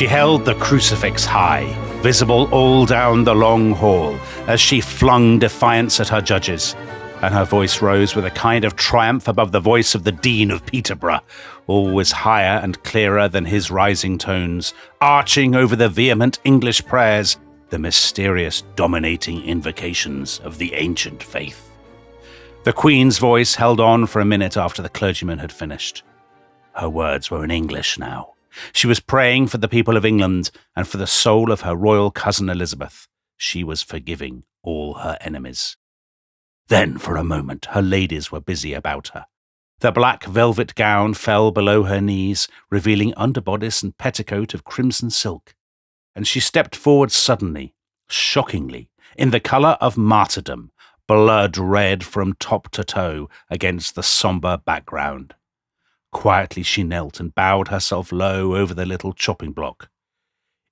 She held the crucifix high, visible all down the long hall, as she flung defiance at her judges, and her voice rose with a kind of triumph above the voice of the Dean of Peterborough, always higher and clearer than his rising tones, arching over the vehement English prayers, the mysterious dominating invocations of the ancient faith. The Queen's voice held on for a minute after the clergyman had finished. Her words were in English now. She was praying for the people of England and for the soul of her royal cousin Elizabeth. She was forgiving all her enemies. Then, for a moment, her ladies were busy about her. The black velvet gown fell below her knees, revealing underbodice and petticoat of crimson silk, and she stepped forward suddenly, shockingly, in the colour of martyrdom, blood red from top to toe against the sombre background. Quietly she knelt and bowed herself low over the little chopping block.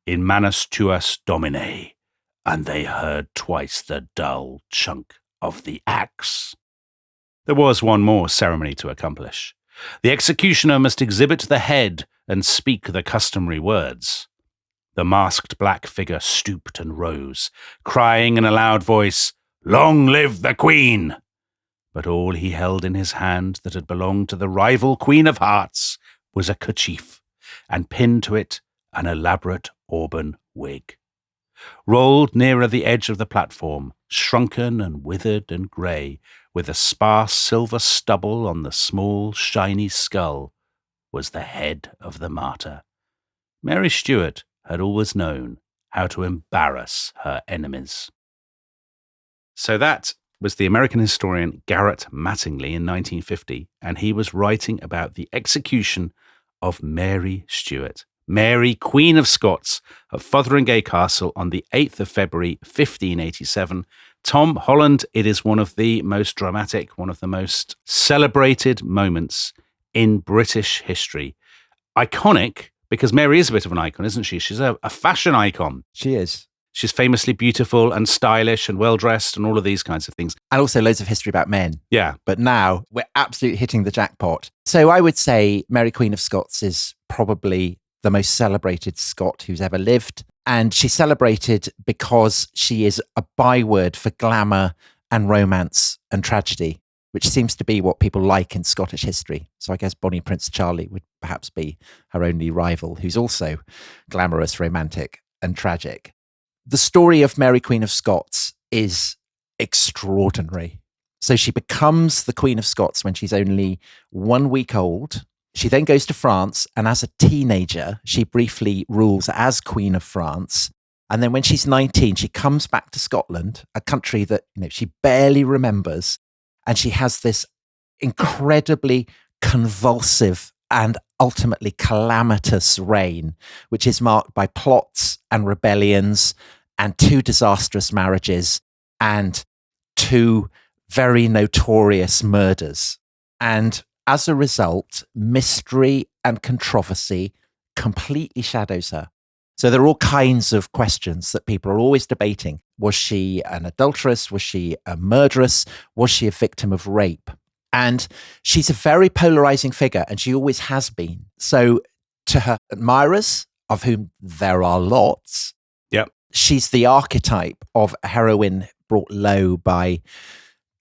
In manus tuas Domine, and they heard twice the dull chunk of the axe. There was one more ceremony to accomplish. The executioner must exhibit the head and speak the customary words. The masked black figure stooped and rose, crying in a loud voice, "Long live the Queen!" But all he held in his hand that had belonged to the rival Queen of Hearts was a kerchief, and pinned to it an elaborate auburn wig. Rolled nearer the edge of the platform, shrunken and withered and grey, with a sparse silver stubble on the small, shiny skull, was the head of the martyr. Mary Stuart had always known how to embarrass her enemies. So that was the American historian Garrett Mattingly in 1950, and he was writing about the execution of Mary Stuart, Mary Queen of Scots, at Fotheringay Castle on the 8th of February 1587. Tom Holland, it is one of the most dramatic, one of the most celebrated moments in British history. Iconic, because Mary is a bit of an icon, isn't she? She's a fashion icon. She is. She's famously beautiful and stylish and well-dressed and all of these kinds of things. And also loads of history about men. Yeah. But now we're absolutely hitting the jackpot. So I would say Mary Queen of Scots is probably the most celebrated Scot who's ever lived. And she's celebrated because she is a byword for glamour and romance and tragedy, which seems to be what people like in Scottish history. So I guess Bonnie Prince Charlie would perhaps be her only rival, who's also glamorous, romantic and tragic. The story of Mary Queen of Scots is extraordinary. So she becomes the Queen of Scots when she's only 1 week old. She then goes to France, and as a teenager, she briefly rules as Queen of France. And then when she's 19, she comes back to Scotland, a country that she barely remembers, and she has this incredibly convulsive and ultimately calamitous reign, which is marked by plots and rebellions and 2 disastrous marriages and 2 very notorious murders. And as a result, mystery and controversy completely shadows her. So there are all kinds of questions that people are always debating. Was she an adulteress? Was she a murderess? Was she a victim of rape? And she's a very polarizing figure, and she always has been. So to her admirers, of whom there are lots, she's the archetype of a heroine brought low by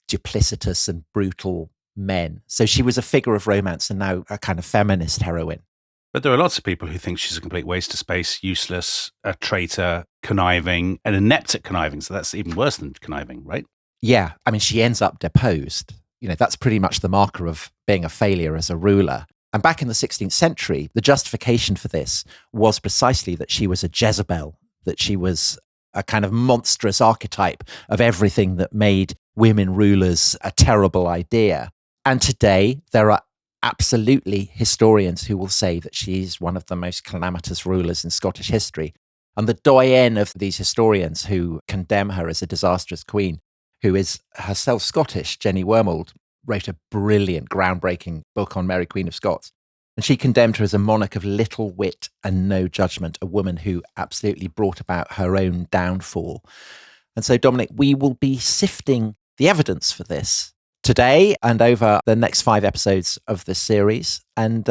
duplicitous and brutal men. So she was a figure of romance and now a kind of feminist heroine. But there are lots of people who think she's a complete waste of space, useless, a traitor, conniving, and inept at conniving. So that's even worse than conniving, right? Yeah. I mean, she ends up deposed. That's pretty much the marker of being a failure as a ruler. And back in the 16th century, the justification for this was precisely that she was a Jezebel, that she was a kind of monstrous archetype of everything that made women rulers a terrible idea. And today, there are absolutely historians who will say that she's one of the most calamitous rulers in Scottish history. And the doyen of these historians who condemn her as a disastrous queen, who is herself Scottish, Jenny Wormold, wrote a brilliant, groundbreaking book on Mary Queen of Scots. And she condemned her as a monarch of little wit and no judgment, a woman who absolutely brought about her own downfall. And so, Dominic, we will be sifting the evidence for this today and over the next 5 episodes of this series. And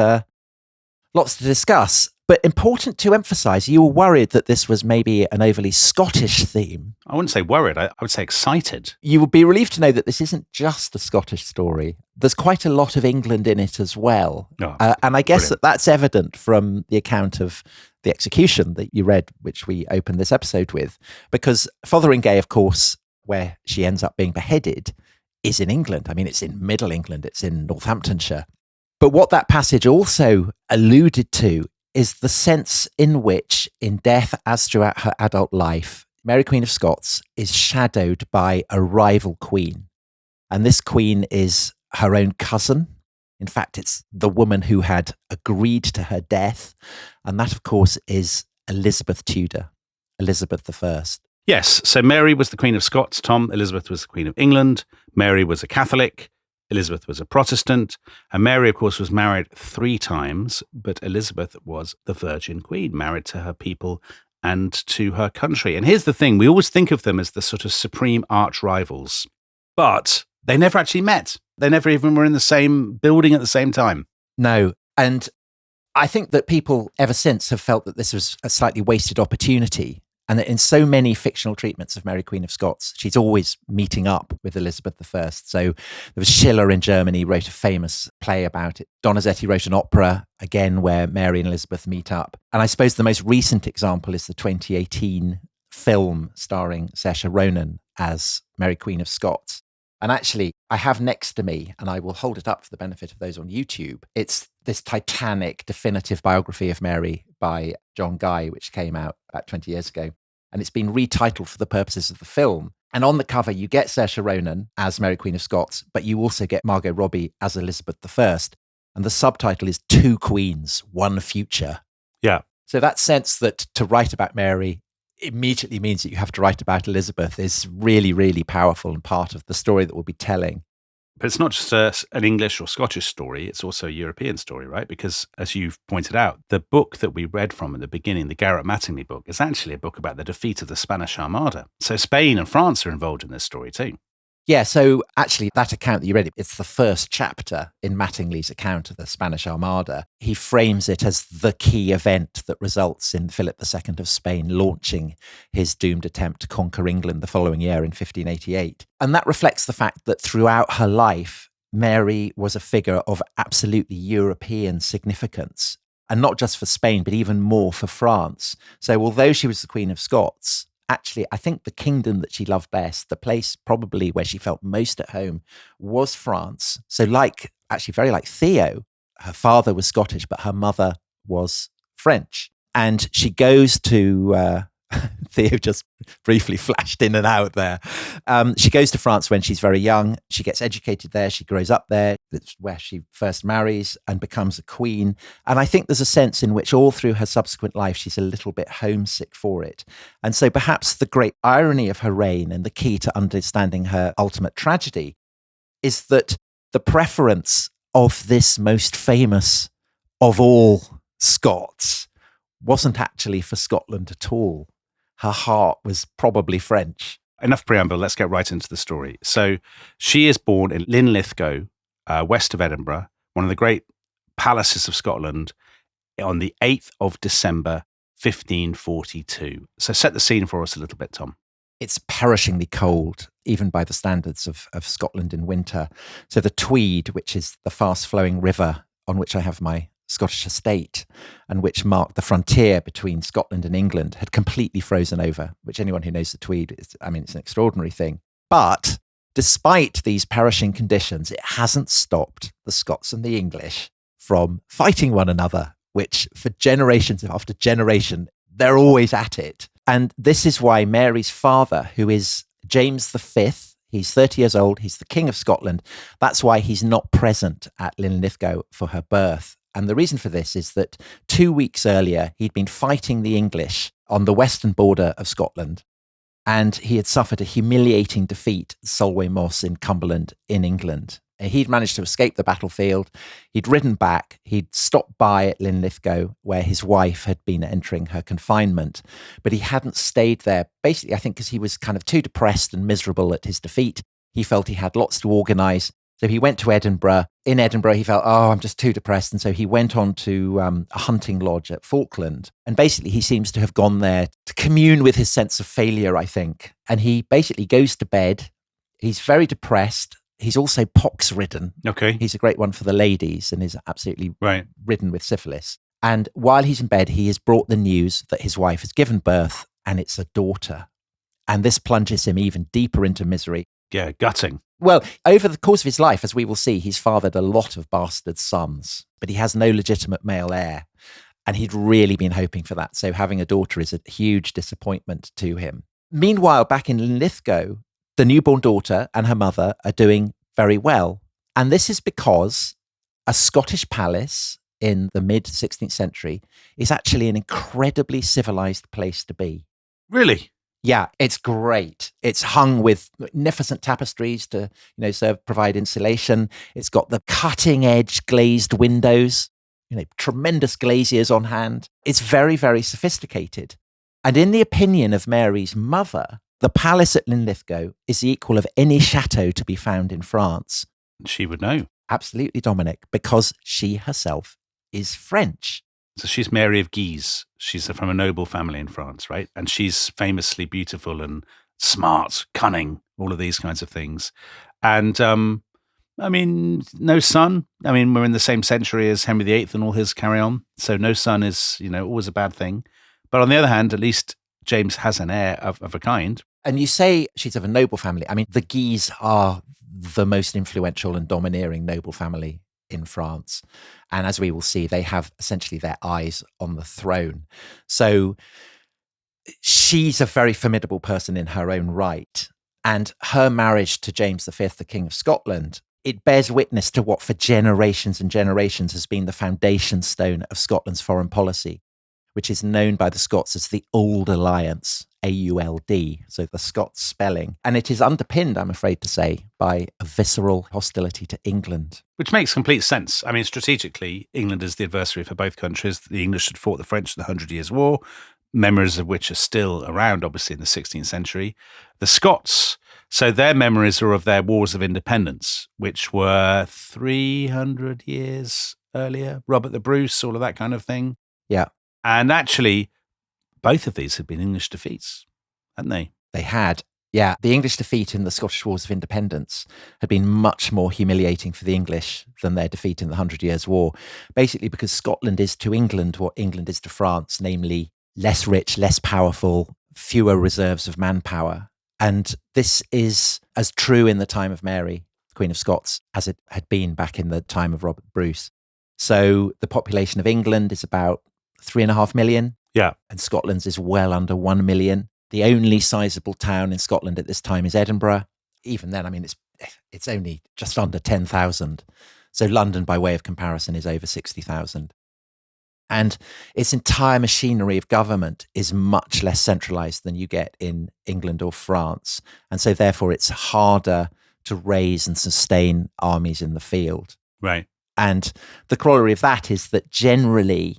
Lots to discuss, but important to emphasize, you were worried that this was maybe an overly Scottish theme. I wouldn't say worried, I would say excited. You would be relieved to know that this isn't just a Scottish story. There's quite a lot of England in it as well. Oh, and I guess brilliant. that's evident from the account of the execution that you read, which we opened this episode with, because Fotheringay, of course, where she ends up being beheaded, is in England. I mean, it's in Middle England, it's in Northamptonshire. But what that passage also alluded to is the sense in which, in death as throughout her adult life, Mary Queen of Scots is shadowed by a rival queen. And this queen is her own cousin. In fact, it's the woman who had agreed to her death. And that, of course, is Elizabeth Tudor, Elizabeth I. Yes, so Mary was the Queen of Scots, Tom. Elizabeth was the Queen of England. Mary was a Catholic. Elizabeth was a Protestant. And Mary, of course, was married 3 times, but Elizabeth was the Virgin Queen, married to her people and to her country. And here's the thing, we always think of them as the sort of supreme arch rivals, but they never actually met. They never even were in the same building at the same time. No. And I think that people ever since have felt that this was a slightly wasted opportunity, and that in so many fictional treatments of Mary Queen of Scots, she's always meeting up with Elizabeth I. So there was Schiller in Germany, wrote a famous play about it. Donizetti wrote an opera, again, where Mary and Elizabeth meet up. And I suppose the most recent example is the 2018 film starring Saoirse Ronan as Mary Queen of Scots. And actually, I have next to me, and I will hold it up for the benefit of those on YouTube, it's this titanic definitive biography of Mary by John Guise, which came out about 20 years ago. And it's been retitled for the purposes of the film. And on the cover, you get Saoirse Ronan as Mary Queen of Scots, but you also get Margot Robbie as Elizabeth I. And the subtitle is 2 Queens, 1 Future. Yeah. So that sense that to write about Mary immediately means that you have to write about Elizabeth is really, really powerful and part of the story that we'll be telling. But it's not just an English or Scottish story, it's also a European story, right? Because as you've pointed out, the book that we read from at the beginning, the Garrett Mattingly book, is actually a book about the defeat of the Spanish Armada. So Spain and France are involved in this story too. Yeah, so actually that account that you read, it's the first chapter in Mattingly's account of the Spanish Armada. He frames it as the key event that results in Philip II of Spain launching his doomed attempt to conquer England the following year in 1588. And that reflects the fact that throughout her life, Mary was a figure of absolutely European significance, and not just for Spain, but even more for France. So although she was the Queen of Scots, actually, I think the kingdom that she loved best, the place probably where she felt most at home, was France. So very like Theo, her father was Scottish, but her mother was French. And she goes to, Theo just briefly flashed in and out there. She goes to France when she's very young. She gets educated there. She grows up there. That's where she first marries and becomes a queen. And I think there's a sense in which all through her subsequent life, she's a little bit homesick for it. And so perhaps the great irony of her reign and the key to understanding her ultimate tragedy is that the preference of this most famous of all Scots wasn't actually for Scotland at all. Her heart was probably French. Enough preamble, let's get right into the story. So she is born in Linlithgow, west of Edinburgh, one of the great palaces of Scotland, on the 8th of December, 1542. So set the scene for us a little bit, Tom. It's perishingly cold, even by the standards of Scotland in winter. So the Tweed, which is the fast-flowing river on which I have my Scottish estate and which marked the frontier between Scotland and England, had completely frozen over, which anyone who knows the Tweed, it's an extraordinary thing. But despite these perishing conditions, it hasn't stopped the Scots and the English from fighting one another, which for generations after generation, they're always at it. And this is why Mary's father, who is James V, he's 30 years old, he's the King of Scotland, that's why he's not present at Linlithgow for her birth. And the reason for this is that 2 weeks earlier, he'd been fighting the English on the western border of Scotland, and he had suffered a humiliating defeat at Solway Moss in Cumberland in England. He'd managed to escape the battlefield. He'd ridden back. He'd stopped by at Linlithgow, where his wife had been entering her confinement, but he hadn't stayed there. Basically, I think because he was kind of too depressed and miserable at his defeat. He felt he had lots to organise. So he went to Edinburgh. In Edinburgh, he felt, I'm just too depressed. And so he went on to a hunting lodge at Falkland. And basically, he seems to have gone there to commune with his sense of failure, I think. And he basically goes to bed. He's very depressed. He's also pox-ridden. Okay. He's a great one for the ladies and is absolutely Right. ridden with syphilis. And while he's in bed, he is brought the news that his wife has given birth and it's a daughter. And this plunges him even deeper into misery. Yeah, gutting. Well, over the course of his life, as we will see, he's fathered a lot of bastard sons, but he has no legitimate male heir. And he'd really been hoping for that. So having a daughter is a huge disappointment to him. Meanwhile, back in Linlithgow, the newborn daughter and her mother are doing very well. And this is because a Scottish palace in the mid-16th century is actually an incredibly civilized place to be. Really? Yeah, it's great. It's hung with magnificent tapestries to, provide insulation. It's got the cutting edge glazed windows, tremendous glaziers on hand. It's very, very sophisticated. And in the opinion of Mary's mother, the palace at Linlithgow is the equal of any chateau to be found in France. She would know. Absolutely, Dominic, because she herself is French. So she's Mary of Guise. She's from a noble family in France, right? And she's famously beautiful and smart, cunning, all of these kinds of things. And, no son. We're in the same century as Henry VIII and all his carry on. So no son is, always a bad thing. But on the other hand, at least James has an heir of a kind. And you say she's of a noble family. The Guise are the most influential and domineering noble family in France. And as we will see, they have essentially their eyes on the throne. So she's a very formidable person in her own right. And her marriage to James V, the King of Scotland, it bears witness to what for generations and generations has been the foundation stone of Scotland's foreign policy, which is known by the Scots as the Old Alliance, AULD, so the Scots spelling. And it is underpinned, I'm afraid to say, by a visceral hostility to England. Which makes complete sense. Strategically, England is the adversary for both countries. The English had fought the French in the 100 Years' War, memories of which are still around, obviously, in the 16th century. The Scots, so their memories are of their wars of independence, which were 300 years earlier. Robert the Bruce, all of that kind of thing. Yeah. And actually, both of these had been English defeats, hadn't they? They had. Yeah. The English defeat in the Scottish Wars of Independence had been much more humiliating for the English than their defeat in the 100 Years' War. Basically, because Scotland is to England what England is to France, namely less rich, less powerful, fewer reserves of manpower. And this is as true in the time of Mary, Queen of Scots, as it had been back in the time of Robert Bruce. So the population of England is about 3.5 million. Yeah. And Scotland's is well under 1 million. The only sizable town in Scotland at this time is Edinburgh. Even then, it's only just under 10,000. So London, by way of comparison, is over 60,000. And its entire machinery of government is much less centralized than you get in England or France. And so therefore, it's harder to raise and sustain armies in the field. Right. And the corollary of that is that generally,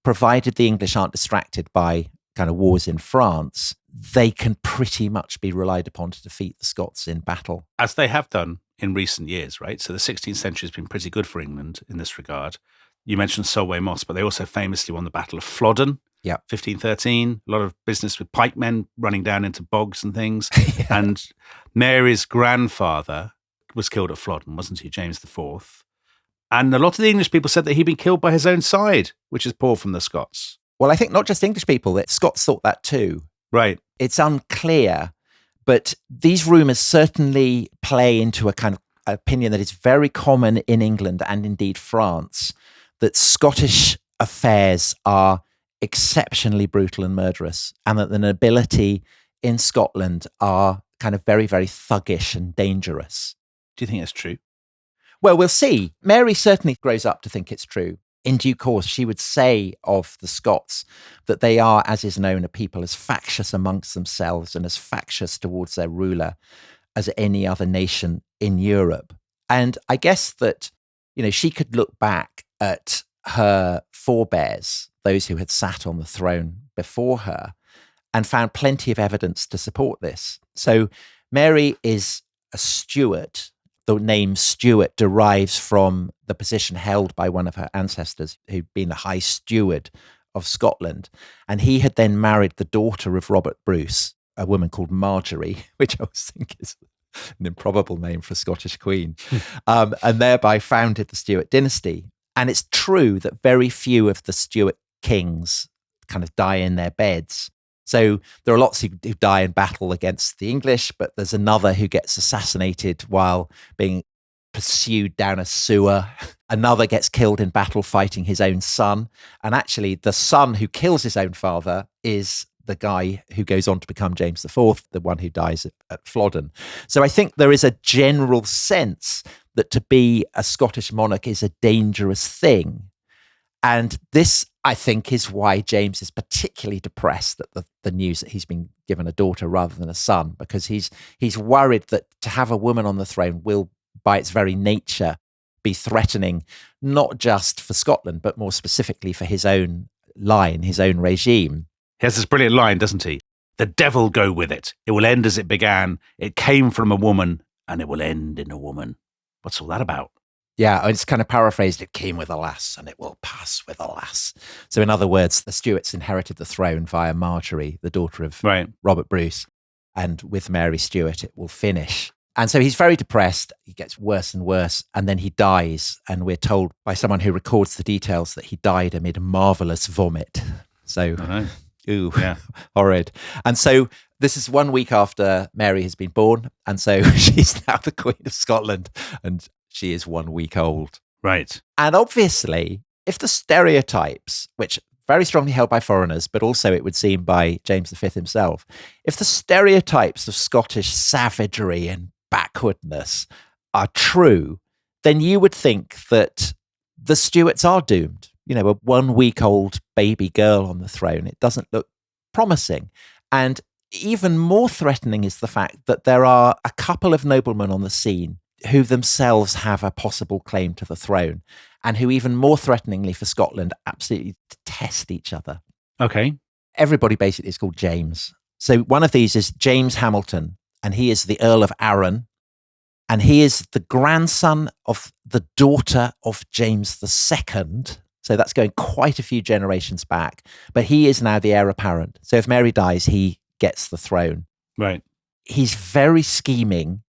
provided the English aren't distracted by kind of wars in France, they can pretty much be relied upon to defeat the Scots in battle. As they have done in recent years, right? So the 16th century has been pretty good for England in this regard. You mentioned Solway Moss, but they also famously won the Battle of Flodden, 1513. A lot of business with pikemen running down into bogs and things. Yeah. And Mary's grandfather was killed at Flodden, wasn't he? James IV. And a lot of the English people said that he'd been killed by his own side, which is poor from the Scots. Well, I think not just English people, that Scots thought that too. Right. It's unclear, but these rumours certainly play into a kind of opinion that is very common in England and indeed France, that Scottish affairs are exceptionally brutal and murderous, and that the nobility in Scotland are kind of very, very thuggish and dangerous. Do you think that's true? Well, we'll see. Mary certainly grows up to think it's true. In due course, she would say of the Scots that they are, as is known, a people as factious amongst themselves and as factious towards their ruler as any other nation in Europe. And I guess that, she could look back at her forebears, those who had sat on the throne before her, and found plenty of evidence to support this. So Mary is a Stuart, the name Stuart derives from the position held by one of her ancestors who'd been the High Steward of Scotland. And he had then married the daughter of Robert Bruce, a woman called Marjorie, which I always think is an improbable name for a Scottish queen, and thereby founded the Stuart dynasty. And it's true that very few of the Stuart kings kind of die in their beds. So there are lots who die in battle against the English, but there's another who gets assassinated while being pursued down a sewer. Another gets killed in battle fighting his own son. And actually, the son who kills his own father is the guy who goes on to become James IV, the one who dies at Flodden. So I think there is a general sense that to be a Scottish monarch is a dangerous thing. And this, I think, is why James is particularly depressed at the news that he's been given a daughter rather than a son, because he's worried that to have a woman on the throne will, by its very nature, be threatening not just for Scotland, but more specifically for his own line, his own regime. He has this brilliant line, doesn't he? The devil go with it. It will end as it began. It came from a woman, and it will end in a woman. What's all that about? Yeah, it's kind of paraphrased. It came with a lass, and it will pass with a lass. So in other words, the Stuarts inherited the throne via Marjorie, the daughter of Robert Bruce. And with Mary Stuart, it will finish. And so he's very depressed. He gets worse and worse. And then he dies. And we're told by someone who records the details that he died amid marvelous vomit. So, ooh, yeah. Horrid. And so this is 1 week after Mary has been born. And so she's now the Queen of Scotland. And she is 1 week old. Right. And obviously, if the stereotypes, which very strongly held by foreigners, but also it would seem by James V himself, if the stereotypes of Scottish savagery and backwardness are true, then you would think that the Stuarts are doomed. You know, a 1 week old baby girl on the throne, it doesn't look promising. And even more threatening is the fact that there are a couple of noblemen on the scene who themselves have a possible claim to the throne, and who, even more threateningly for Scotland, absolutely detest each other. Okay. Everybody basically is called James. So one of these is James Hamilton, and he is the Earl of Arran, and he is the grandson of the daughter of James II. So that's going quite a few generations back, but he is now the heir apparent. So if Mary dies, he gets the throne. Right. He's very scheming,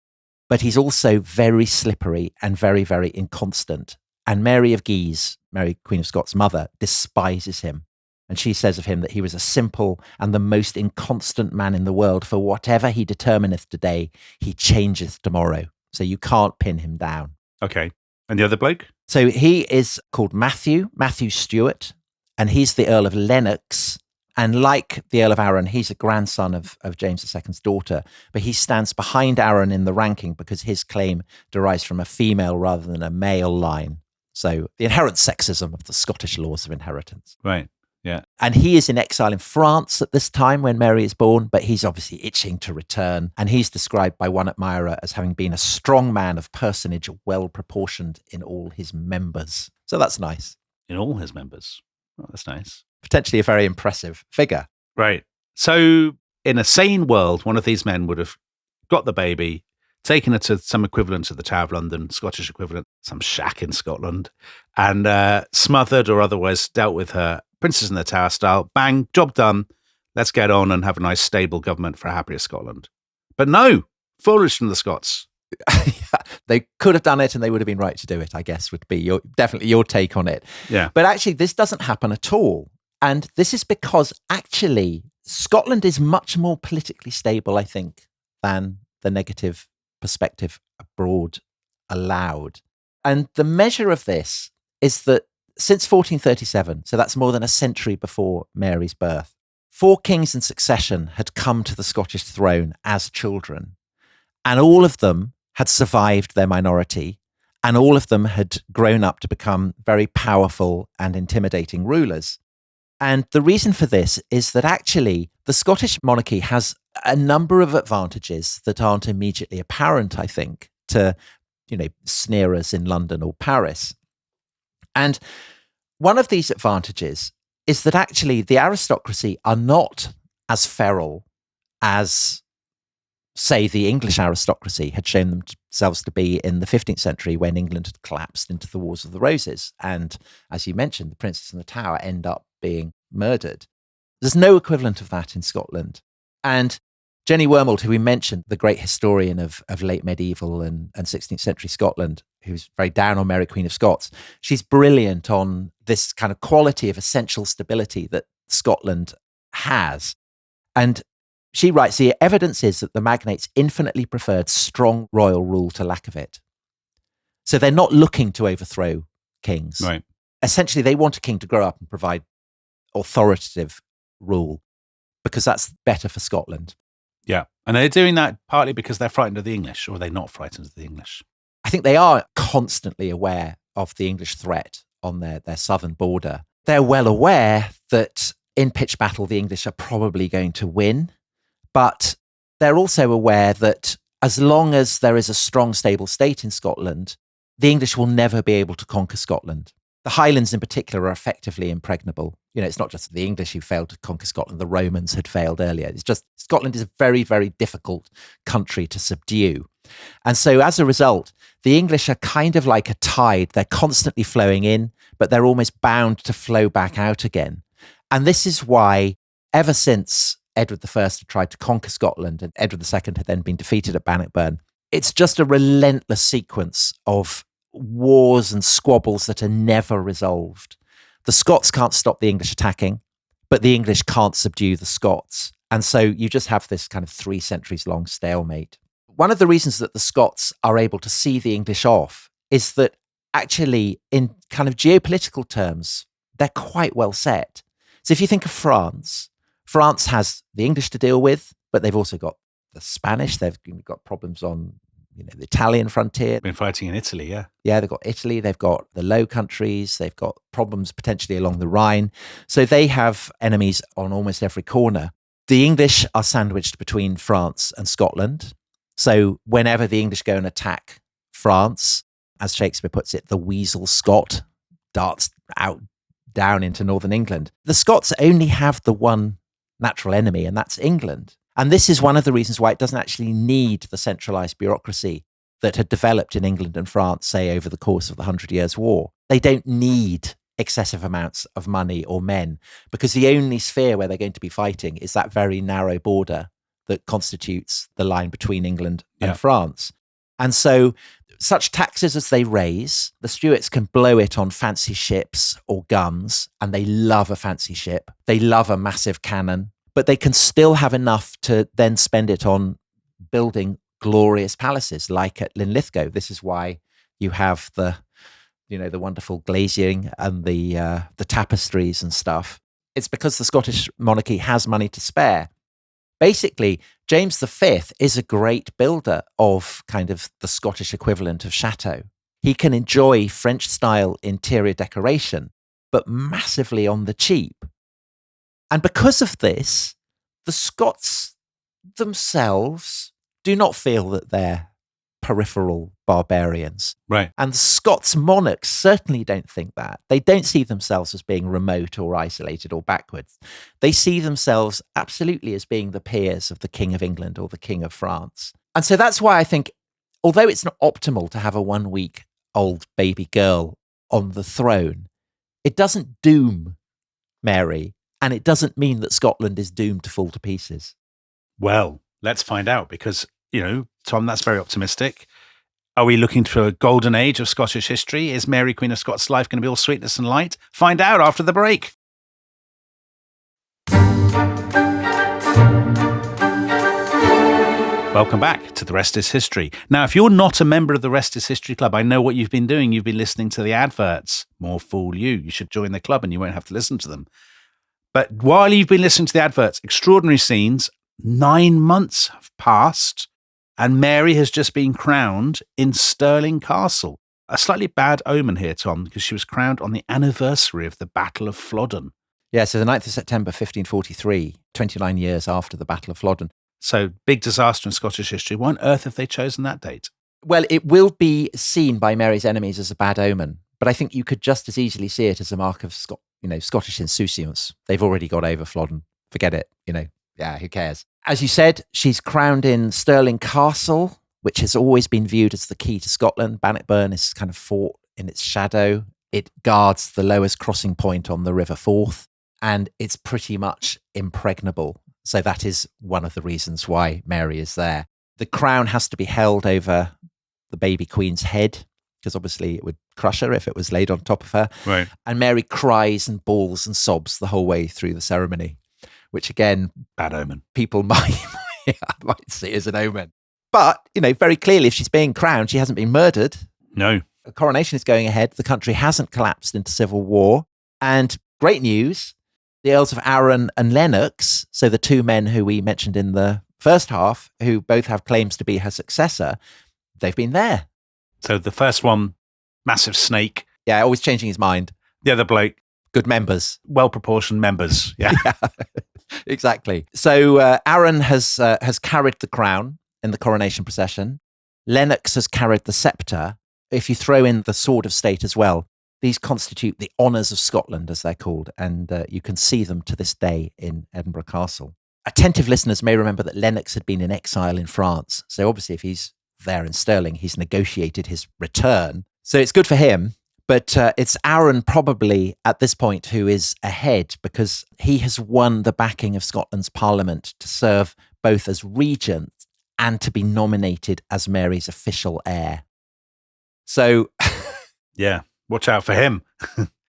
but he's also very slippery and very, very inconstant. And Mary of Guise, Mary Queen of Scots' mother, despises him. And she says of him that he was a simple and the most inconstant man in the world, for whatever he determineth today, he changeth tomorrow. So you can't pin him down. Okay. And the other bloke? So he is called Matthew Stuart, and he's the Earl of Lennox. And like the Earl of Arran, he's a grandson of James II's daughter, but he stands behind Arran in the ranking because his claim derives from a female rather than a male line. So the inherent sexism of the Scottish laws of inheritance. Right, yeah. And he is in exile in France at this time when Mary is born, but he's obviously itching to return. And he's described by one admirer as having been a strong man of personage, well proportioned in all his members. So that's nice. In all his members. Oh, that's nice. Potentially a very impressive figure. Right. So in a sane world, one of these men would have got the baby, taken her to some equivalent of the Tower of London, Scottish equivalent, some shack in Scotland, and smothered or otherwise dealt with her, Princess in the Tower style, bang, job done, let's get on and have a nice stable government for a happier Scotland. But no, foolish from the Scots. They could have done it and they would have been right to do it, I guess, would be definitely your take on it. Yeah. But actually, this doesn't happen at all. And this is because actually Scotland is much more politically stable, I think, than the negative perspective abroad allowed. And the measure of this is that since 1437, so that's more than a century before Mary's birth, 4 kings in succession had come to the Scottish throne as children. And all of them had survived their minority, and all of them had grown up to become very powerful and intimidating rulers. And the reason for this is that actually the Scottish monarchy has a number of advantages that aren't immediately apparent, I think, to, sneerers in London or Paris. And one of these advantages is that actually the aristocracy are not as feral as say, the English aristocracy had shown themselves to be in the 15th century when England had collapsed into the Wars of the Roses. And as you mentioned, the Princess and the Tower end up being murdered. There's no equivalent of that in Scotland. And Jenny Wormald, who we mentioned, the great historian of late medieval and 16th century Scotland, who's very down on Mary Queen of Scots, she's brilliant on this kind of quality of essential stability that Scotland has. And she writes, the evidence is that the magnates infinitely preferred strong royal rule to lack of it. So they're not looking to overthrow kings. Right. Essentially, they want a king to grow up and provide authoritative rule because that's better for Scotland. Yeah. And they're doing that partly because they're frightened of the English, or are they not frightened of the English? I think they are constantly aware of the English threat on their southern border. They're well aware that in pitched battle, the English are probably going to win. But they're also aware that as long as there is a strong, stable state in Scotland, the English will never be able to conquer Scotland. The Highlands in particular are effectively impregnable. You know, it's not just the English who failed to conquer Scotland. The Romans had failed earlier. It's just Scotland is a very, very difficult country to subdue. And so as a result, the English are kind of like a tide. They're constantly flowing in, but they're almost bound to flow back out again. And this is why ever since Edward I had tried to conquer Scotland and Edward II had then been defeated at Bannockburn, it's just a relentless sequence of wars and squabbles that are never resolved. The Scots can't stop the English attacking, but the English can't subdue the Scots. And so you just have this kind of 3 centuries long stalemate. One of the reasons that the Scots are able to see the English off is that actually in kind of geopolitical terms, they're quite well set. So if you think of France has the English to deal with, but they've also got the Spanish. They've got problems on, the Italian frontier. Been fighting in Italy, yeah. Yeah, they've got Italy. They've got the Low Countries. They've got problems potentially along the Rhine. So they have enemies on almost every corner. The English are sandwiched between France and Scotland. So whenever the English go and attack France, as Shakespeare puts it, the weasel Scot darts out down into northern England. The Scots only have the one natural enemy, and that's England. And this is one of the reasons why it doesn't actually need the centralized bureaucracy that had developed in England and France, say, over the course of the 100 Years' War. They don't need excessive amounts of money or men, because the only sphere where they're going to be fighting is that very narrow border that constitutes the line between England and France. And so such taxes as they raise, the Stuarts can blow it on fancy ships or guns, and they love a fancy ship. They love a massive cannon, but they can still have enough to then spend it on building glorious palaces like at Linlithgow. This is why you have the wonderful glazing and the tapestries and stuff. It's because the Scottish monarchy has money to spare. Basically, James V is a great builder of kind of the Scottish equivalent of chateau. He can enjoy French-style interior decoration, but massively on the cheap. And because of this, the Scots themselves do not feel that they're peripheral barbarians. Right. And the Scots monarchs certainly don't think that. They don't see themselves as being remote or isolated or backwards. They see themselves absolutely as being the peers of the King of England or the King of France. And so that's why I think, although it's not optimal to have a 1-week-old baby girl on the throne, it doesn't doom Mary, and it doesn't mean that Scotland is doomed to fall to pieces. Well, let's find out, because, Tom, that's very optimistic. Are we looking for a golden age of Scottish history? Is Mary Queen of Scots' life going to be all sweetness and light? Find out after the break. Welcome back to The Rest is History. Now, if you're not a member of the Rest is History Club, I know what you've been doing. You've been listening to the adverts. More fool you. You should join the club and you won't have to listen to them. But while you've been listening to the adverts, extraordinary scenes, 9 months have passed and Mary has just been crowned in Stirling Castle. A slightly bad omen here, Tom, because she was crowned on the anniversary of the Battle of Flodden. Yeah, so the 9th of September, 1543, 29 years after the Battle of Flodden. So big disaster in Scottish history. Why on earth have they chosen that date? Well, it will be seen by Mary's enemies as a bad omen, but I think you could just as easily see it as a mark of Scottish insouciance. They've already got over Flodden. Forget it. Yeah, who cares? As you said, she's crowned in Stirling Castle, which has always been viewed as the key to Scotland. Bannockburn is kind of fort in its shadow. It guards the lowest crossing point on the River Forth, and it's pretty much impregnable. So that is one of the reasons why Mary is there. The crown has to be held over the baby queen's head, because obviously it would crush her if it was laid on top of her. Right. And Mary cries and bawls and sobs the whole way through the ceremony, which again, Bad omen. people might see as an omen. But, very clearly, if she's being crowned, she hasn't been murdered. No. A coronation is going ahead. The country hasn't collapsed into civil war. And great news, the Earls of Arran and Lennox, so the two men who we mentioned in the first half, who both have claims to be her successor, they've been there. So the first one, massive snake. Yeah, always changing his mind. The other bloke, Good members. well-proportioned members. Yeah. Yeah, exactly. So Arran has carried the crown in the coronation procession. Lennox has carried the sceptre. If you throw in the sword of state as well, these constitute the honours of Scotland, as they're called, and you can see them to this day in Edinburgh Castle. Attentive listeners may remember that Lennox had been in exile in France. So obviously, if he's there in Stirling, he's negotiated his return. So it's good for him. But it's Arran probably at this point who is ahead, because he has won the backing of Scotland's Parliament to serve both as regent and to be nominated as Mary's official heir. So Yeah. Watch out for him.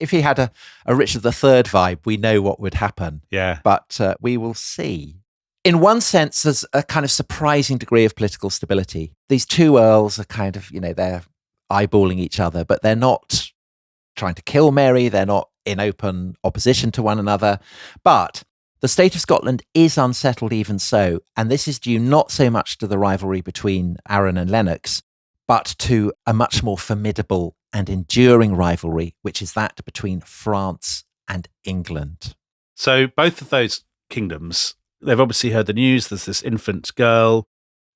if he had a Richard III vibe, we know what would happen. Yeah. But we will see. In one sense, there's a kind of surprising degree of political stability. These two earls are kind of, they're eyeballing each other, but they're not trying to kill Mary. They're not in open opposition to one another. But the state of Scotland is unsettled even so. And this is due not so much to the rivalry between Arran and Lennox, but to a much more formidable and enduring rivalry, which is that between France and England. So both of those kingdoms, they've obviously heard the news. There's this infant girl,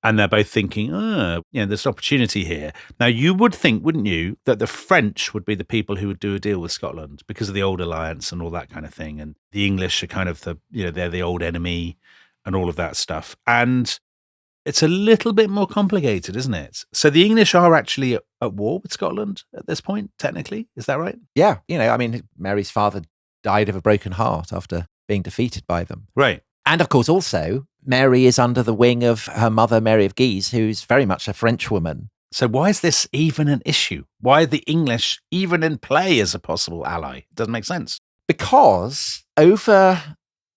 and they're both thinking, there's an opportunity here. Now, you would think, wouldn't you, that the French would be the people who would do a deal with Scotland because of the old alliance and all that kind of thing. And the English are kind of they're the old enemy and all of that stuff. And it's a little bit more complicated, isn't it? So the English are actually at war with Scotland at this point, technically. Is that right? Yeah. Mary's father died of a broken heart after being defeated by them. Right. And of course, also, Mary is under the wing of her mother, Mary of Guise, who's very much a Frenchwoman. So why is this even an issue? Why are the English even in play as a possible ally? It doesn't make sense. Because over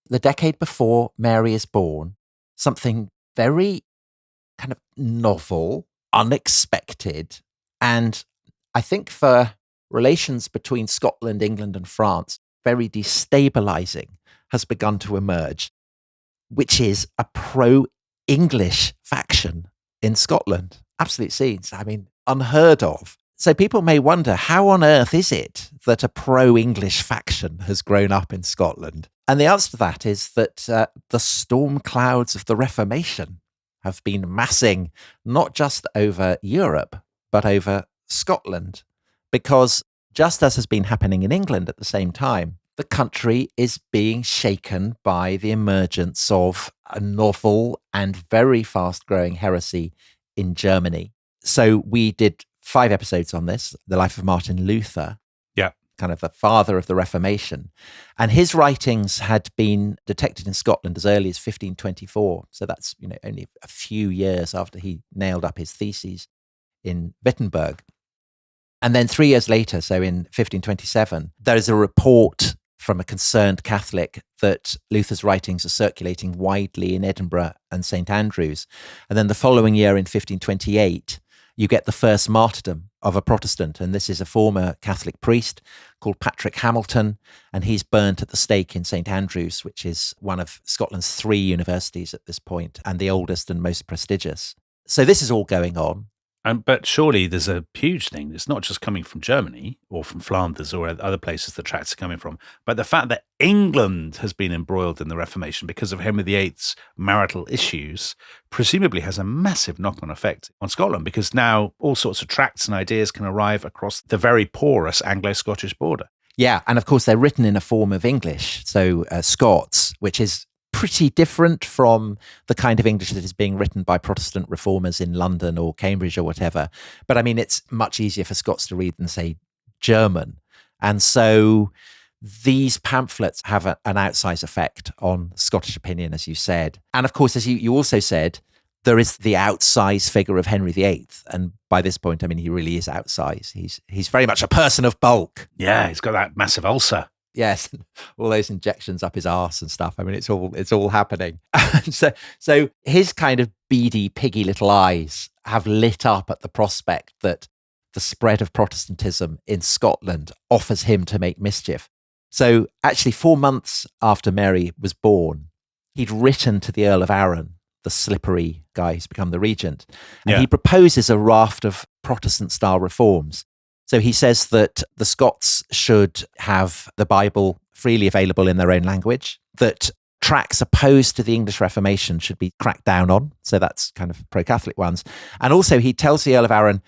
the decade before Mary is born, something very kind of novel, unexpected, and I think for relations between Scotland, England, and France, very destabilizing, has begun to emerge, which is a pro-English faction in Scotland. Absolute scenes. Unheard of. So people may wonder, how on earth is it that a pro-English faction has grown up in Scotland? And the answer to that is that the storm clouds of the Reformation have been massing not just over Europe, but over Scotland. Because just as has been happening in England at the same time, the country is being shaken by the emergence of a novel and very fast-growing heresy in Germany. So we did 5 episodes on this, the life of Martin Luther, kind of the father of the Reformation. And his writings had been detected in Scotland as early as 1524. So that's only a few years after he nailed up his theses in Wittenberg. And then 3 years later, so in 1527, there is a report from a concerned Catholic that Luther's writings are circulating widely in Edinburgh and St. Andrews. And then the following year in 1528, you get the first martyrdom of a Protestant. And this is a former Catholic priest called Patrick Hamilton. And he's burnt at the stake in St. Andrews, which is one of Scotland's 3 universities at this point, and the oldest and most prestigious. So this is all going on. But surely there's a huge thing. It's not just coming from Germany or from Flanders or other places the tracts are coming from, but the fact that England has been embroiled in the Reformation because of Henry VIII's marital issues presumably has a massive knock-on effect on Scotland, because now all sorts of tracts and ideas can arrive across the very porous Anglo-Scottish border. Yeah, and of course they're written in a form of English, so Scots, which is pretty different from the kind of English that is being written by Protestant reformers in London or Cambridge or whatever. But I mean, it's much easier for Scots to read than, say, German. And so these pamphlets have an outsized effect on Scottish opinion, as you said. And of course, as you also said, there is the outsized figure of Henry VIII. And by this point, I mean, he really is outsized. He's very much a person of bulk. Yeah, he's got that massive ulcer. Yes, all those injections up his arse and stuff. I mean, it's all happening. so his kind of beady, piggy little eyes have lit up at the prospect that the spread of Protestantism in Scotland offers him to make mischief. So actually, 4 months after Mary was born, he'd written to the Earl of Arran, the slippery guy who's become the regent, and he proposes a raft of Protestant-style reforms. So he says that the Scots should have the Bible freely available in their own language, that tracts opposed to the English Reformation should be cracked down on. So that's kind of pro-Catholic ones. And also he tells the Earl of Arran,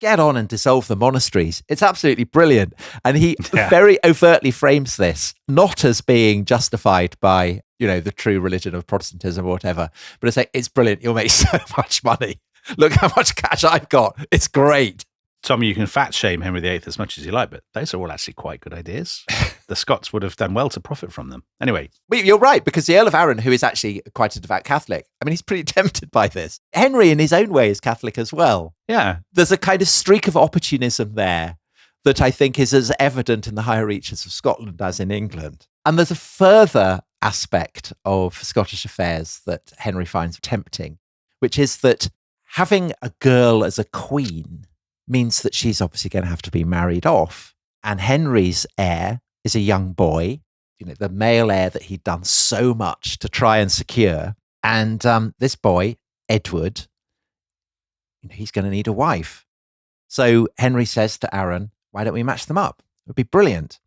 get on and dissolve the monasteries. It's absolutely brilliant. And he very overtly frames this, not as being justified by, the true religion of Protestantism or whatever, but it's like, it's brilliant. You'll make so much money. Look how much cash I've got. It's great. Tom, you can fat shame Henry VIII as much as you like, but those are all actually quite good ideas. The Scots would have done well to profit from them. Anyway. But you're right, because the Earl of Arran, who is actually quite a devout Catholic, I mean, he's pretty tempted by this. Henry, in his own way, is Catholic as well. Yeah. There's a kind of streak of opportunism there that I think is as evident in the higher reaches of Scotland as in England. And there's a further aspect of Scottish affairs that Henry finds tempting, which is that having a girl as a queen means that she's obviously going to have to be married off. And Henry's heir is a young boy, the male heir that he'd done so much to try and secure. And this boy, Edward, he's going to need a wife. So Henry says to Arran, why don't we match them up? It would be brilliant.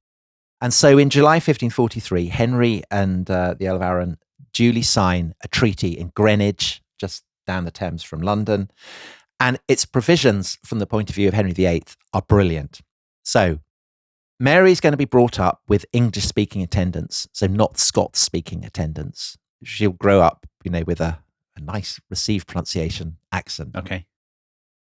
And so in July 1543, Henry and the Earl of Arran duly sign a treaty in Greenwich, just down the Thames from London. And its provisions from the point of view of Henry VIII are brilliant. So Mary's going to be brought up with English-speaking attendants, so not Scots-speaking attendants. She'll grow up, with a nice received pronunciation accent. Okay.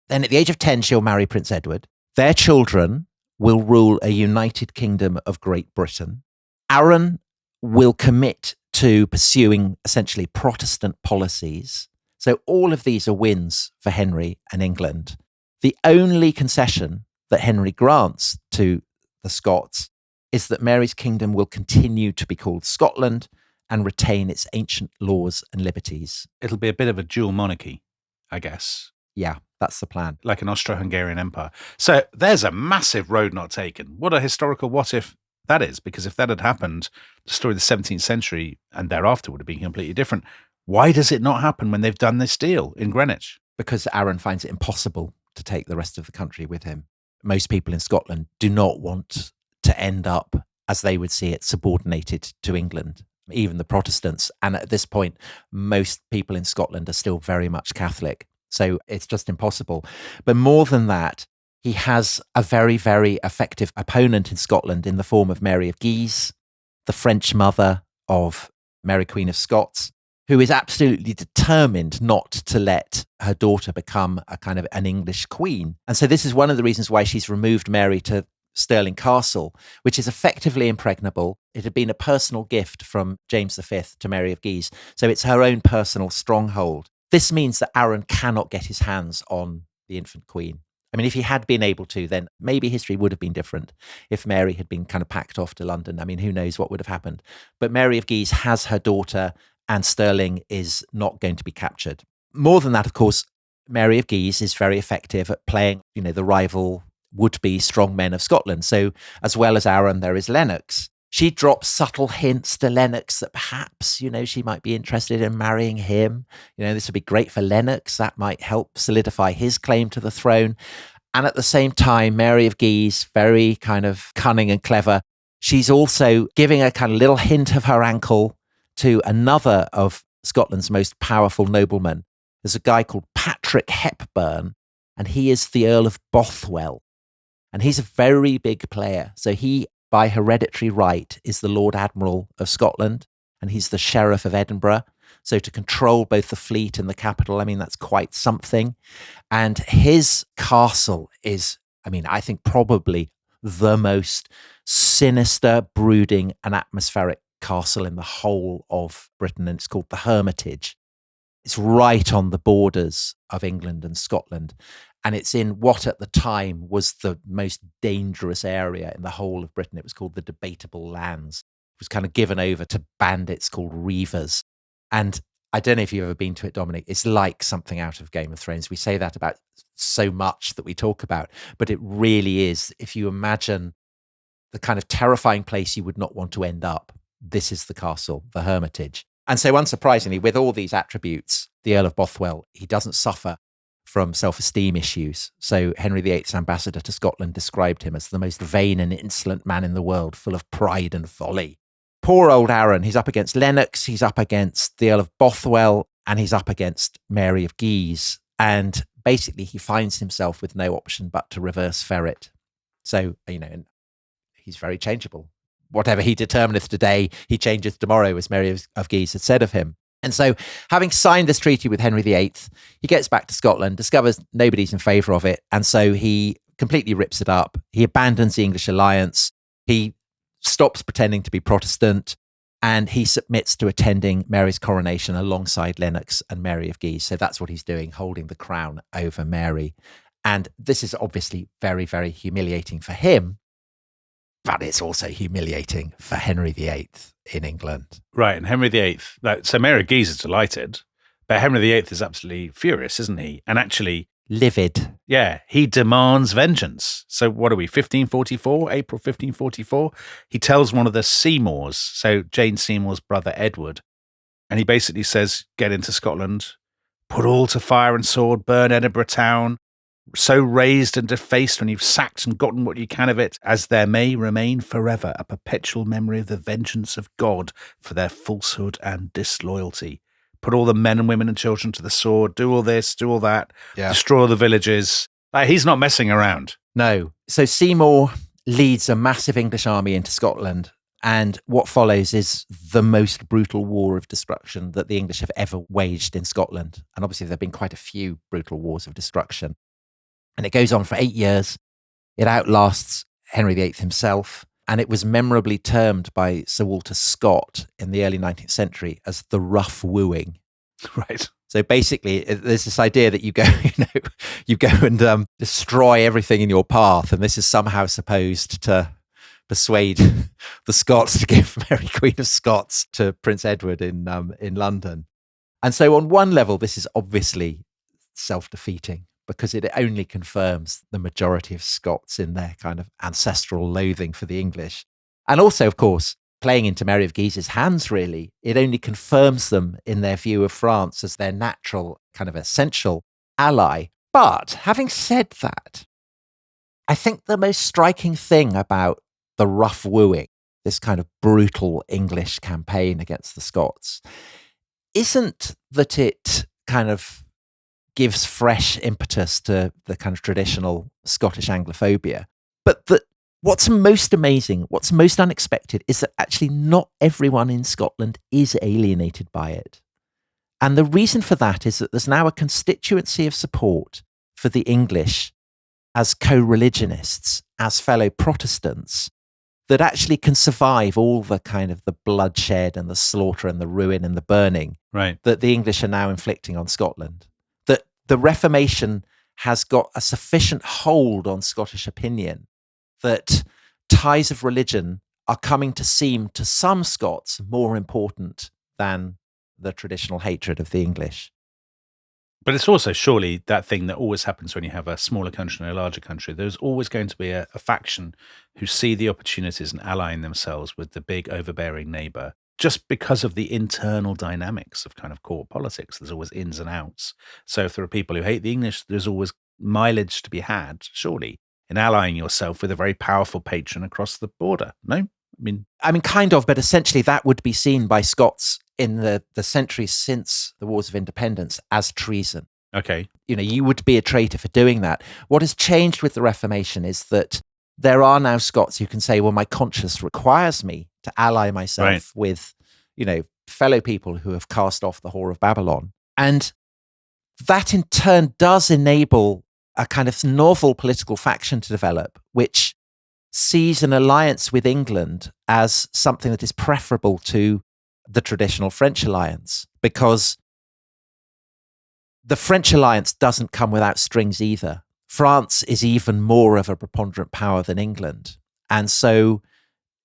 Then at the age of 10, she'll marry Prince Edward. Their children will rule a united kingdom of Great Britain. Arran will commit to pursuing essentially Protestant policies. So all of these are wins for Henry and England. The only concession that Henry grants to the Scots is that Mary's kingdom will continue to be called Scotland and retain its ancient laws and liberties. It'll be a bit of a dual monarchy, I guess. Yeah, that's the plan. Like an Austro-Hungarian empire. So there's a massive road not taken. What a historical what if that is, because if that had happened, the story of the 17th century and thereafter would have been completely different. Why does it not happen when they've done this deal in Greenwich? Because Arran finds it impossible to take the rest of the country with him. Most people in Scotland do not want to end up, as they would see it, subordinated to England, even the Protestants. And at this point, most people in Scotland are still very much Catholic. So it's just impossible. But more than that, he has a very, very effective opponent in Scotland in the form of Mary of Guise, the French mother of Mary Queen of Scots, who is absolutely determined not to let her daughter become a kind of an English queen. And so this is one of the reasons why she's removed Mary to Stirling Castle, which is effectively impregnable. It had been a personal gift from James V to Mary of Guise. So it's her own personal stronghold. This means that Arran cannot get his hands on the infant queen. I mean, if he had been able to, then maybe history would have been different. If Mary had been kind of packed off to London, I mean, who knows what would have happened. But Mary of Guise has her daughter, and Stirling is not going to be captured. More than that, of course, Mary of Guise is very effective at playing, the rival would-be strong men of Scotland. So as well as Arran, there is Lennox. She drops subtle hints to Lennox that perhaps, she might be interested in marrying him. This would be great for Lennox. That might help solidify his claim to the throne. And at the same time, Mary of Guise, very kind of cunning and clever, she's also giving a kind of little hint of her ankle to another of Scotland's most powerful noblemen. There's a guy called Patrick Hepburn, and he is the Earl of Bothwell. And he's a very big player. So he, by hereditary right, is the Lord Admiral of Scotland. and he's the Sheriff of Edinburgh. So to control both the fleet and the capital, I mean, that's quite something. And his castle is, I mean, I think probably the most sinister, brooding, and atmospheric castle in the whole of Britain. And it's called the Hermitage. It's right on the borders of England and Scotland. And it's in what at the time was the most dangerous area in the whole of Britain. It was called the Debatable Lands. It was kind of given over to bandits called reavers. And I don't know if you've ever been to it, Dominic. It's like something out of Game of Thrones. We say that about so much that we talk about, but it really is. If you imagine the kind of terrifying place you would not want to end up, this is the castle, the Hermitage. And so unsurprisingly, with all these attributes, the Earl of Bothwell, he doesn't suffer from self-esteem issues. So Henry VIII's ambassador to Scotland described him as the most vain and insolent man in the world, full of pride and folly. Poor old Aaron, he's up against Lennox, he's up against the Earl of Bothwell, and he's up against Mary of Guise. And basically he finds himself with no option but to reverse ferret. So, and he's very changeable. Whatever he determineth today, he changeth tomorrow, as Mary of Guise had said of him. And so, having signed this treaty with Henry VIII, he gets back to Scotland, discovers nobody's in favour of it, and so he completely rips it up. He abandons the English alliance. He stops pretending to be Protestant, and he submits to attending Mary's coronation alongside Lennox and Mary of Guise. So that's what he's doing, holding the crown over Mary. And this is obviously very, very humiliating for him, but it's also humiliating for Henry VIII in England. Right, and Henry VIII, so Mary of Guise is delighted, but Henry VIII is absolutely furious, isn't he? And actually... livid. Yeah, he demands vengeance. So what are we, 1544, April 1544? He tells one of the Seymours, so Jane Seymour's brother Edward, and he basically says, get into Scotland, put all to fire and sword, burn Edinburgh town, so raised and defaced when you've sacked and gotten what you can of it, as there may remain forever a perpetual memory of the vengeance of God for their falsehood and disloyalty. Put all the men and women and children to the sword, do all this, do all that, destroy the villages. He's not messing around. No. So Seymour leads a massive English army into Scotland, and what follows is the most brutal war of destruction that the English have ever waged in Scotland. And obviously there have been quite a few brutal wars of destruction. And it goes on for 8 years. It outlasts Henry VIII himself. And it was memorably termed by Sir Walter Scott in the early 19th century as the rough wooing. Right. So basically, there's this idea that you go and destroy everything in your path. And this is somehow supposed to persuade the Scots to give Mary Queen of Scots to Prince Edward in London. And so on one level, this is obviously self-defeating, because it only confirms the majority of Scots in their kind of ancestral loathing for the English. And also, of course, playing into Mary of Guise's hands, really, it only confirms them in their view of France as their natural, kind of essential ally. But having said that, I think the most striking thing about the rough wooing, this kind of brutal English campaign against the Scots, isn't that it kind of gives fresh impetus to the kind of traditional Scottish Anglophobia. But what's most amazing, what's most unexpected is that actually not everyone in Scotland is alienated by it. And the reason for that is that there's now a constituency of support for the English as co-religionists, as fellow Protestants, that actually can survive all the kind of the bloodshed and the slaughter and the ruin and the burning that the English are now inflicting on Scotland. The Reformation has got a sufficient hold on Scottish opinion that ties of religion are coming to seem to some Scots more important than the traditional hatred of the English. But it's also surely that thing that always happens when you have a smaller country and a larger country. There's always going to be a faction who see the opportunities and allying themselves with the big overbearing neighbour. Just because of the internal dynamics of kind of court politics, there's always ins and outs. So if there are people who hate the English, there's always mileage to be had, surely, in allying yourself with a very powerful patron across the border. No? I mean, kind of, but essentially that would be seen by Scots in the centuries since the Wars of Independence as treason. Okay. You would be a traitor for doing that. What has changed with the Reformation is that there are now Scots who can say, well, my conscience requires me to ally myself with, fellow people who have cast off the whore of Babylon. And that in turn does enable a kind of novel political faction to develop, which sees an alliance with England as something that is preferable to the traditional French alliance, because the French alliance doesn't come without strings either. France is even more of a preponderant power than England. And so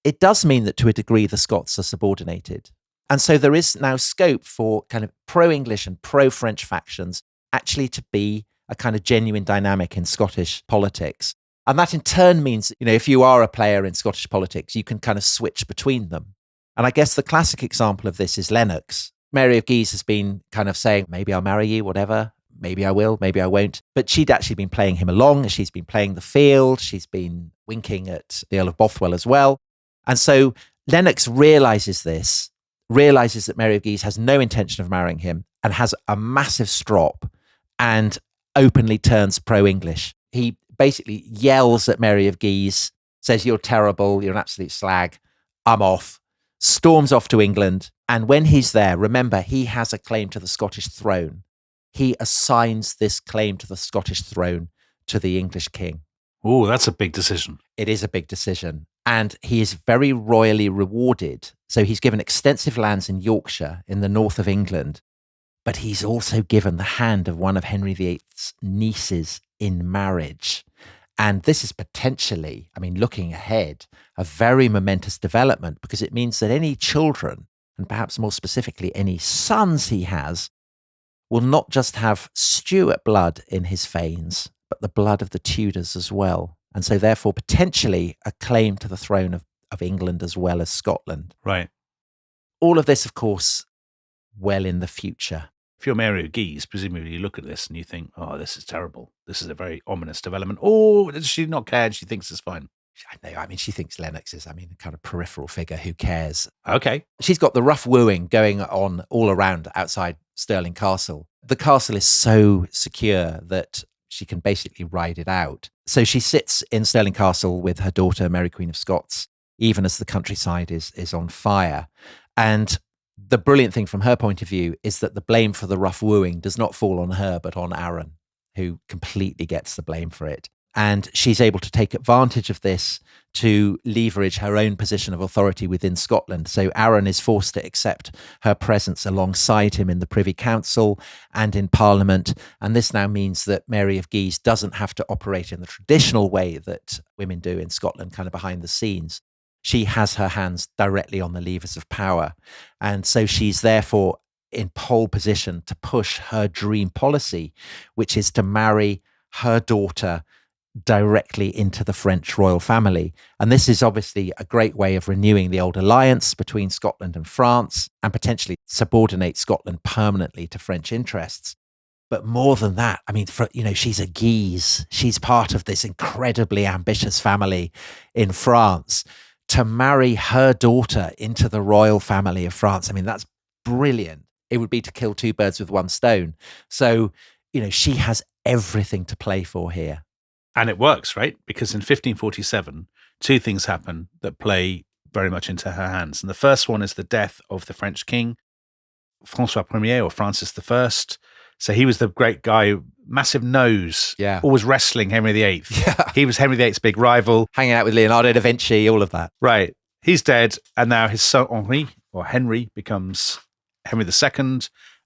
it does mean that to a degree the Scots are subordinated. And so there is now scope for kind of pro-English and pro-French factions actually to be a kind of genuine dynamic in Scottish politics. And that in turn means, if you are a player in Scottish politics, you can kind of switch between them. And I guess the classic example of this is Lennox. Mary of Guise has been kind of saying, maybe I'll marry you, whatever. Maybe I will, maybe I won't. But she'd actually been playing him along. She's been playing the field. She's been winking at the Earl of Bothwell as well. And so Lennox realizes this, realizes that Mary of Guise has no intention of marrying him and has a massive strop and openly turns pro-English. He basically yells at Mary of Guise, says, "You're terrible, you're an absolute slag, I'm off," storms off to England. And when he's there, remember, he has a claim to the Scottish throne. He assigns this claim to the Scottish throne to the English king. Oh, that's a big decision. It is a big decision. And he is very royally rewarded. So he's given extensive lands in Yorkshire, in the north of England. But he's also given the hand of one of Henry VIII's nieces in marriage. And this is potentially, looking ahead, a very momentous development, because it means that any children, and perhaps more specifically any sons he has, will not just have Stuart blood in his veins, but the blood of the Tudors as well. And so therefore potentially a claim to the throne of England as well as Scotland. Right. All of this, of course, well in the future. If you're Mary of Guise, presumably you look at this and you think, oh, this is terrible. This is a very ominous development. Or does she not care and she thinks it's fine? I know. She thinks Lennox is, a kind of peripheral figure. Who cares? Okay. She's got the rough wooing going on all around outside Stirling Castle. The castle is so secure that she can basically ride it out. So she sits in Stirling Castle with her daughter, Mary Queen of Scots, even as the countryside is on fire. And the brilliant thing from her point of view is that the blame for the rough wooing does not fall on her, but on Arran, who completely gets the blame for it. And she's able to take advantage of this to leverage her own position of authority within Scotland. So Arran is forced to accept her presence alongside him in the Privy Council and in Parliament. And this now means that Mary of Guise doesn't have to operate in the traditional way that women do in Scotland, kind of behind the scenes. She has her hands directly on the levers of power. And so she's therefore in pole position to push her dream policy, which is to marry her daughter directly into the French royal family. And this is obviously a great way of renewing the old alliance between Scotland and France and potentially subordinate Scotland permanently to French interests. But more than that, she's a Guise. She's part of this incredibly ambitious family in France. To marry her daughter into the royal family of France, that's brilliant. It would be to kill two birds with one stone. So, she has everything to play for here. And it works, right? Because in 1547, two things happen that play very much into her hands. And the first one is the death of the French king, Francois I, or Francis I. So he was the great guy, massive nose, always wrestling Henry VIII. Yeah. He was Henry VIII's big rival. Hanging out with Leonardo da Vinci, all of that. Right. He's dead. And now his son Henry becomes Henry II.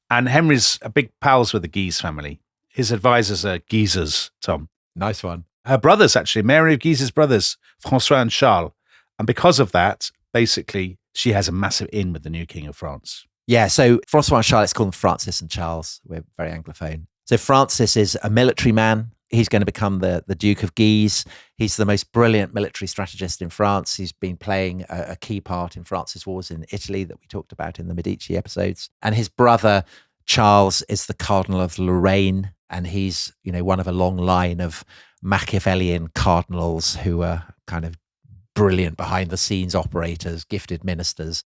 And Henry's a big pals with the Guise family. His advisors are Guises, Tom. Nice one. Her brothers, actually, Mary of Guise's brothers, Francois and Charles. And because of that, basically, she has a massive in with the new king of France. Yeah, so Francois and Charles, let's call them Francis and Charles. We're very Anglophone. So Francis is a military man. He's going to become the Duke of Guise. He's the most brilliant military strategist in France. He's been playing a key part in France's wars in Italy that we talked about in the Medici episodes. And his brother, Charles, is the Cardinal of Lorraine. And he's, one of a long line of Machiavellian cardinals who are kind of brilliant behind the scenes operators, gifted ministers,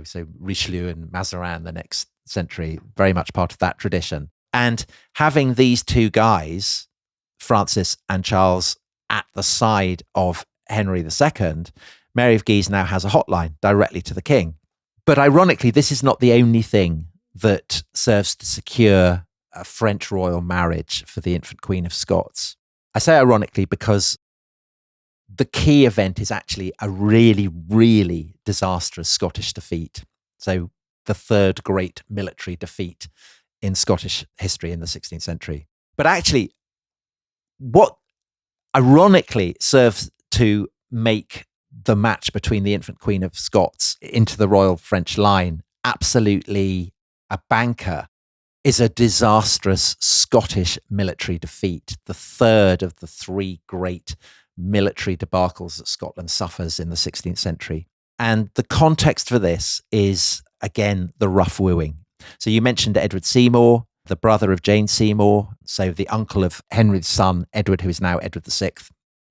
so Richelieu and Mazarin the next century, very much part of that tradition. And having these two guys, Francis and Charles, at the side of Henry II, Mary of Guise now has a hotline directly to the king. But ironically, this is not the only thing that serves to secure a French royal marriage for the infant Queen of Scots. I say ironically because the key event is actually a really, really disastrous Scottish defeat. So the third great military defeat in Scottish history in the 16th century. But actually, what ironically serves to make the match between the infant Queen of Scots into the royal French line absolutely a banker is a disastrous Scottish military defeat, the third of the three great military debacles that Scotland suffers in the 16th century. And the context for this is, again, the rough wooing. So you mentioned Edward Seymour, the brother of Jane Seymour, so the uncle of Henry's son, Edward, who is now Edward VI,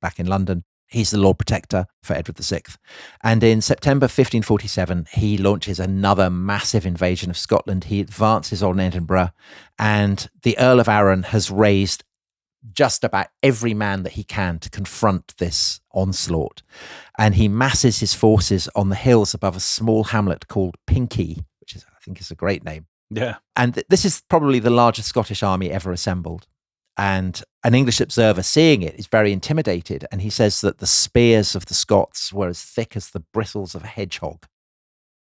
back in London. He's the Lord Protector for Edward VI. And in September 1547, he launches another massive invasion of Scotland. He advances on Edinburgh, and the Earl of Arran has raised just about every man that he can to confront this onslaught. And he masses his forces on the hills above a small hamlet called Pinkie, which I think is a great name. Yeah. And this is probably the largest Scottish army ever assembled. And an English observer seeing it is very intimidated. And he says that the spears of the Scots were as thick as the bristles of a hedgehog.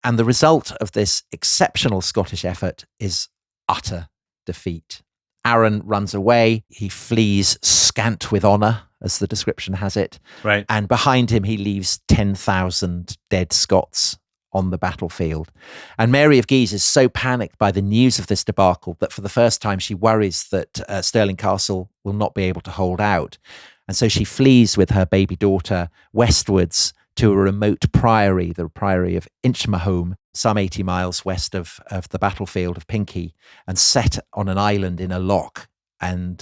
And the result of this exceptional Scottish effort is utter defeat. Arran runs away. He flees scant with honour, as the description has it. Right. And behind him, he leaves 10,000 dead Scots on the battlefield. And Mary of Guise is so panicked by the news of this debacle that for the first time she worries that Stirling Castle will not be able to hold out. And so she flees with her baby daughter westwards to a remote priory, the priory of Inchmahome, some 80 miles west of the battlefield of Pinkie, and set on an island in a loch. And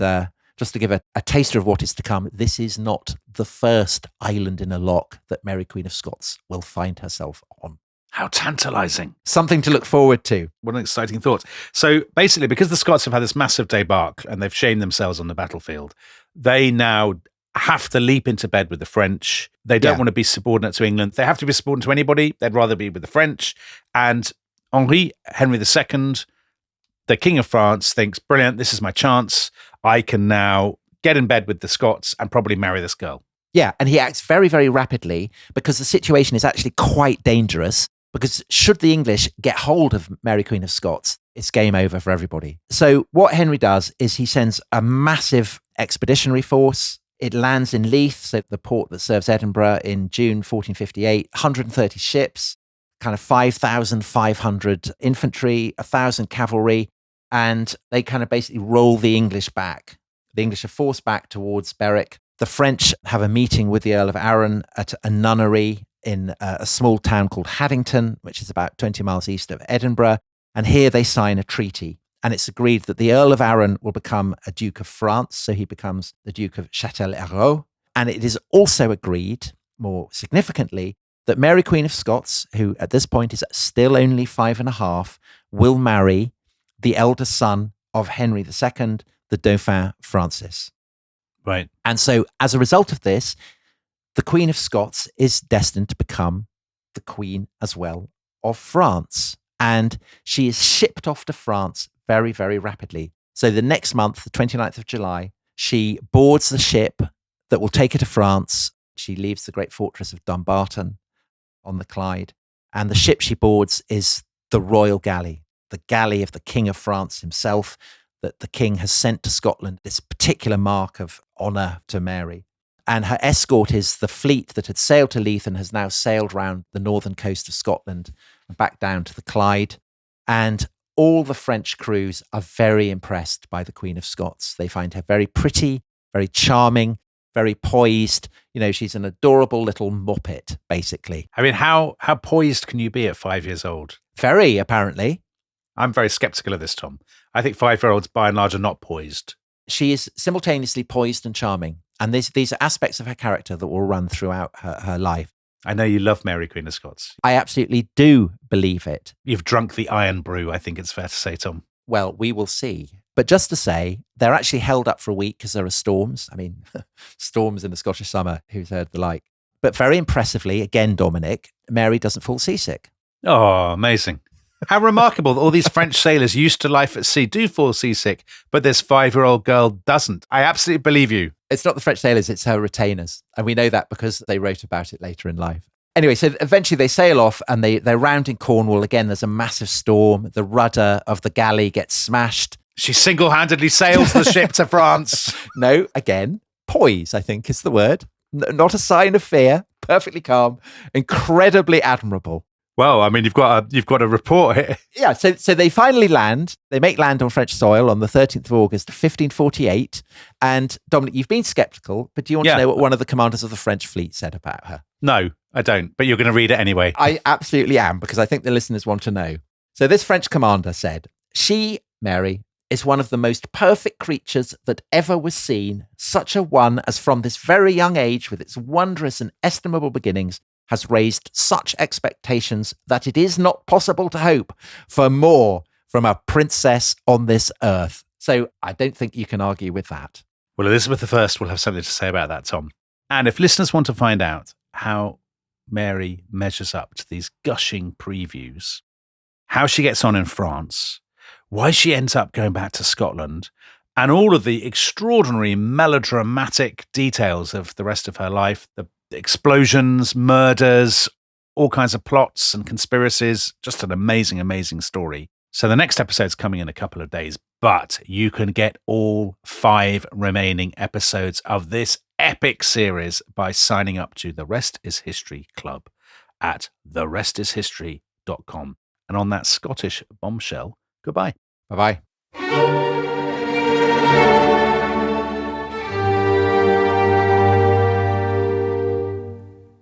just to give a taster of what is to come, this is not the first island in a loch that Mary Queen of Scots will find herself on. How tantalizing. Something to look forward to. What an exciting thought. So basically, because the Scots have had this massive debacle and they've shamed themselves on the battlefield, they now have to leap into bed with the French. They don't want to be subordinate to England. They have to be subordinate to anybody. They'd rather be with the French. And Henry II, the King of France, thinks, brilliant, this is my chance. I can now get in bed with the Scots and probably marry this girl. Yeah, and he acts very, very rapidly because the situation is actually quite dangerous. Because should the English get hold of Mary Queen of Scots, it's game over for everybody. So what Henry does is he sends a massive expeditionary force. It lands in Leith, so the port that serves Edinburgh, in June 1458. 130 ships, kind of 5,500 infantry, 1,000 cavalry, and they kind of basically roll the English back. The English are forced back towards Berwick. The French have a meeting with the Earl of Arran at a nunnery in a small town called Haddington, which is about 20 miles east of Edinburgh. And here they sign a treaty. And it's agreed that the Earl of Arran will become a Duke of France. So he becomes the Duke of Châtellerault. And it is also agreed, more significantly, that Mary Queen of Scots, who at this point is still only 5.5, will marry the eldest son of Henry II, the Dauphin Francis. Right. And so as a result of this, the Queen of Scots is destined to become the Queen as well of France. And she is shipped off to France very, very rapidly. So the next month, the 29th of July, she boards the ship that will take her to France. She leaves the great fortress of Dumbarton on the Clyde. And the ship she boards is the Royal Galley, the galley of the King of France himself, that the King has sent to Scotland, this particular mark of honour to Mary. And her escort is the fleet that had sailed to Leith and has now sailed round the northern coast of Scotland and back down to the Clyde. And all the French crews are very impressed by the Queen of Scots. They find her very pretty, very charming, very poised. You know, she's an adorable little muppet, basically. I mean, how poised can you be at 5 years old? Very, apparently. I'm very skeptical of this, Tom. I think 5-year-olds, by and large, are not poised. She is simultaneously poised and charming. And these are aspects of her character that will run throughout her life. I know you love Mary Queen of Scots. I absolutely do believe it. You've drunk the iron brew, I think it's fair to say, Tom. Well, we will see. But just to say, they're actually held up for a week because there are storms. I mean, storms in the Scottish summer, who's heard the like. But very impressively, again, Dominic, Mary doesn't fall seasick. Oh, amazing. How remarkable that all these French sailors used to life at sea do fall seasick, but this 5-year-old girl doesn't. I absolutely believe you. It's not the French sailors, it's her retainers. And we know that because they wrote about it later in life. Anyway, so eventually they sail off and they're rounding Cornwall. Again, there's a massive storm. The rudder of the galley gets smashed. She single-handedly sails the ship to France. No, again, poise, I think is the word. Not a sign of fear. Perfectly calm. Incredibly admirable. Well, I mean, you've got a report here. Yeah, so they finally land. They make land on French soil on the 13th of August, 1548. And Dominic, you've been skeptical, but do you want to know what one of the commanders of the French fleet said about her? No, I don't, but you're going to read it anyway. I absolutely am, because I think the listeners want to know. So this French commander said, "She, Mary, is one of the most perfect creatures that ever was seen, such a one as from this very young age, with its wondrous and estimable beginnings, has raised such expectations that it is not possible to hope for more from a princess on this earth." So I don't think you can argue with that. Well, Elizabeth I will have something to say about that, Tom. And if listeners want to find out how Mary measures up to these gushing previews, how she gets on in France, why she ends up going back to Scotland, and all of the extraordinary melodramatic details of the rest of her life, the explosions, murders, all kinds of plots and conspiracies, just an amazing, amazing story. So the next episode's coming in a couple of days, but you can get all 5 remaining episodes of this epic series by signing up to the Rest is History Club at therestishistory.com. And on that Scottish bombshell, goodbye. Bye-bye.